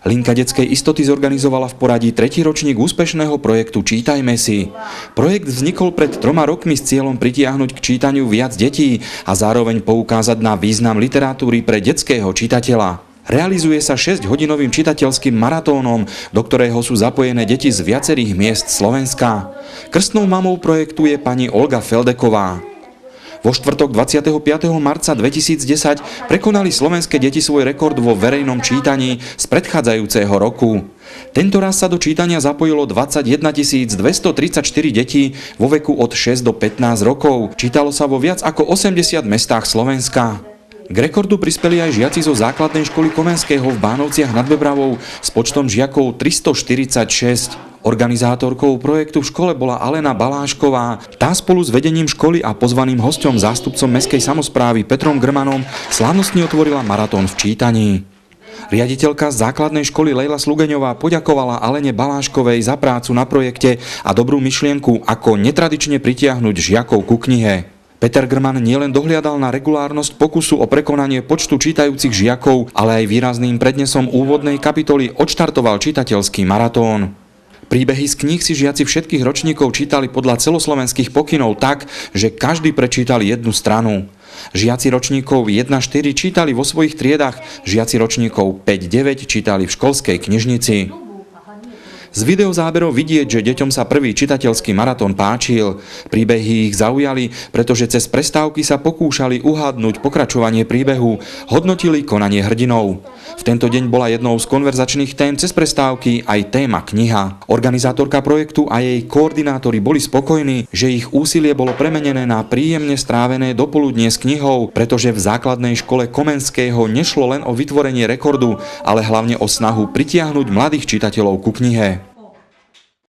Linka detskej istoty zorganizovala v poradí 3. ročník úspešného projektu Čítajme si. Projekt vznikol pred 3 rokmi s cieľom pritiahnuť k čítaniu viac detí a zároveň poukázať na význam literatúry pre detského čitateľa. Realizuje sa 6-hodinovým čitateľským maratónom, do ktorého sú zapojené deti z viacerých miest Slovenska. Krstnou mamou projektu je pani Olga Feldeková. Vo štvrtok 25. marca 2010 prekonali slovenské deti svoj rekord vo verejnom čítaní z predchádzajúceho roku. Tentoraz sa do čítania zapojilo 21 234 detí vo veku od 6 do 15 rokov. Čítalo sa vo viac ako 80 mestách Slovenska. K rekordu prispeli aj žiaci zo základnej školy Komenského v Bánovciach nad Bebravou s počtom žiakov 346. Organizátorkou projektu v škole bola Alena Balášková. Tá spolu s vedením školy a pozvaným hosťom zástupcom mestskej samosprávy Petrom Grmanom slávnostne otvorila maratón v čítaní. Riaditeľka z základnej školy Lejla Slugeňová poďakovala Alene Baláškovej za prácu na projekte a dobrú myšlienku, ako netradične pritiahnuť žiakov ku knihe. Peter Grman nielen dohliadal na regulárnosť pokusu o prekonanie počtu čítajúcich žiakov, ale aj výrazným prednesom úvodnej kapitoly odštartoval čitateľský maratón. Príbehy z kníh si žiaci všetkých ročníkov čítali podľa celoslovenských pokynov tak, že každý prečítal jednu stranu. Žiaci ročníkov 1-4 čítali vo svojich triedach, žiaci ročníkov 5-9 čítali v školskej knižnici. Z videozáberov vidieť, že deťom sa prvý čitateľský maratón páčil. Príbehy ich zaujali, pretože cez prestávky sa pokúšali uhádnuť pokračovanie príbehu, hodnotili konanie hrdinov. V tento deň bola jednou z konverzačných tém cez prestávky aj téma kniha. Organizátorka projektu a jej koordinátori boli spokojní, že ich úsilie bolo premenené na príjemne strávené dopoludnie s knihou, pretože v základnej škole Komenského nešlo len o vytvorenie rekordu, ale hlavne o snahu pritiahnuť mladých čitateľov ku knihe.